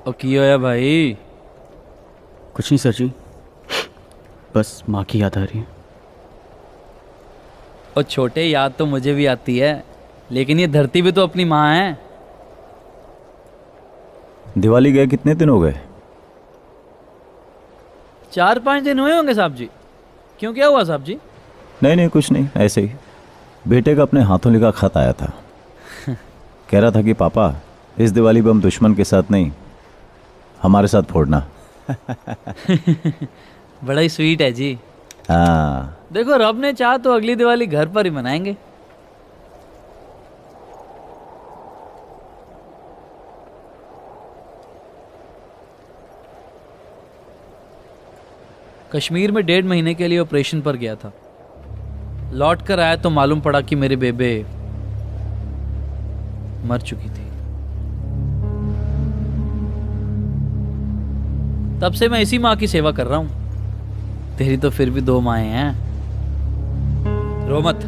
और की होया भाई? कुछ नहीं सर जी, बस माँ की याद आ रही है। और छोटे, याद तो मुझे भी आती है, लेकिन ये धरती भी तो अपनी माँ है। दिवाली गए कितने दिन हो गए? 4-5 दिन हुए होंगे साहब जी। क्यों, क्या हुआ साहब जी? नहीं नहीं, कुछ नहीं, ऐसे ही। बेटे का अपने हाथों लिखा खत आया था। कह रहा था कि पापा, इस दिवाली बम दुश्मन के साथ नहीं, हमारे साथ फोड़ना। बड़ा ही स्वीट है जी। हाँ। देखो, रब ने चाहा तो अगली दिवाली घर पर ही मनाएंगे। कश्मीर में 1.5 महीने के लिए ऑपरेशन पर गया था। लौट कर आया तो मालूम पड़ा कि मेरे बेबे मर चुकी थी। तब से मैं इसी माँ की सेवा कर रहा हूं। तेरी तो फिर भी 2 माएं हैं। रो मत,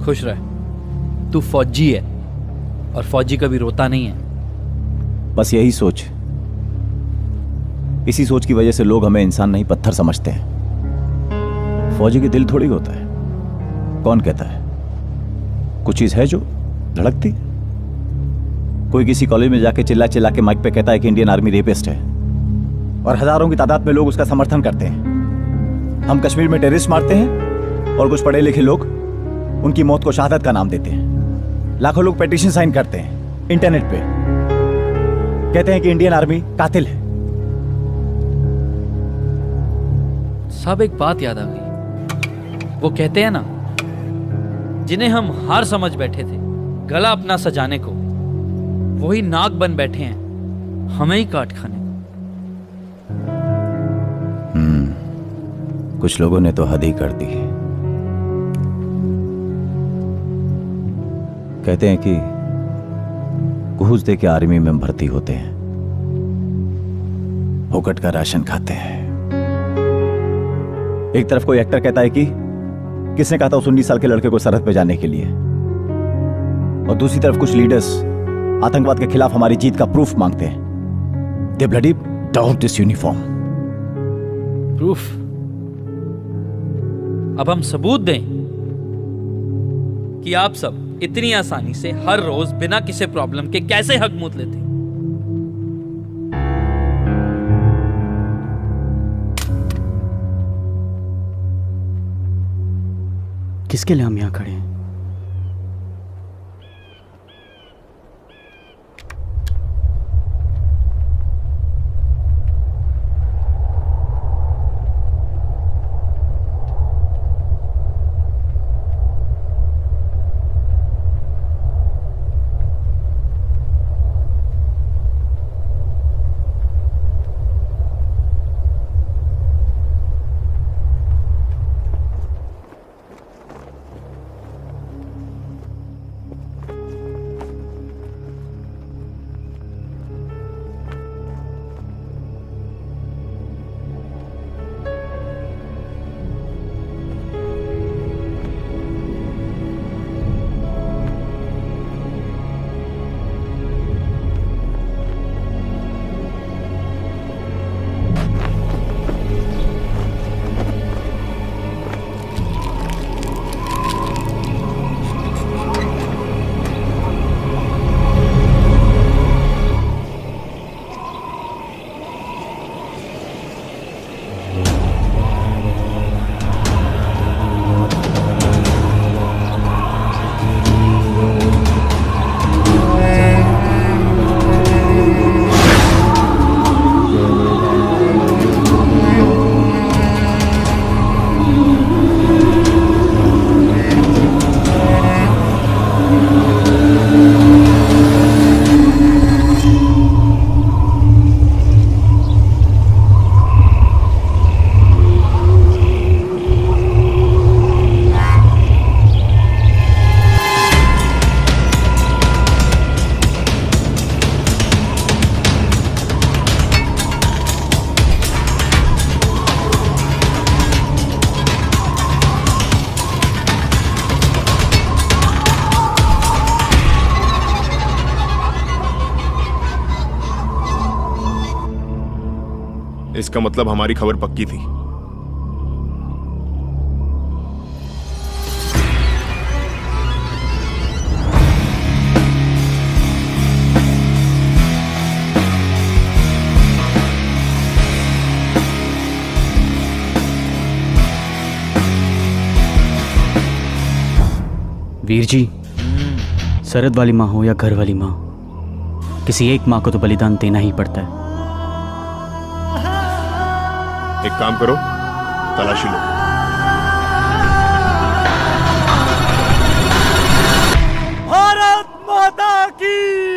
खुश रह। तू फौजी है और फौजी कभी रोता नहीं है। बस यही सोच, इसी सोच की वजह से लोग हमें इंसान नहीं पत्थर समझते हैं। फौजी के दिल थोड़ी होता है। कौन कहता है? कुछ चीज है जो धड़कती। कोई किसी कॉलेज में जाके चिल्ला चिल्ला के माइक पे कहता है कि इंडियन आर्मी रेपिस्ट है, और हजारों की तादाद में लोग उसका समर्थन करते हैं। हम कश्मीर में टेररिस्ट मारते हैं और कुछ पढ़े लिखे लोग उनकी मौत को शहादत का नाम देते हैं। लाखों लोग पेटिशन साइन करते हैं इंटरनेट पे, कहते हैं कि इंडियन आर्मी कातिल है। सब एक बात याद आ गई। वो कहते हैं ना, जिन्हें हम हार समझ बैठे थे गला अपना सजाने को, वही नाग बन बैठे हैं हमें ही काट खाने को। कुछ लोगों ने तो हद ही कर दी। कहते हैं कि घूस दे के आर्मी में भर्ती होते हैं, फोकट का राशन खाते हैं। एक तरफ कोई एक्टर कहता है कि किसने कहा था उस 19 साल के लड़के को सरहद पे जाने के लिए, और दूसरी तरफ कुछ लीडर्स आतंकवाद के खिलाफ हमारी जीत का प्रूफ मांगते हैं। They bloody down this uniform. Proof? अब हम सबूत दें कि आप सब इतनी आसानी से हर रोज बिना किसी प्रॉब्लम के कैसे हक मूत लेते। किसके लिए हम यहाँ खड़े हैं? इसका मतलब हमारी खबर पक्की थी। वीर जी, सरहद वाली माँ हो या घर वाली माँ, किसी एक माँ को तो बलिदान देना ही पड़ता है। एक काम करो, तलाशी लो। भारत माता की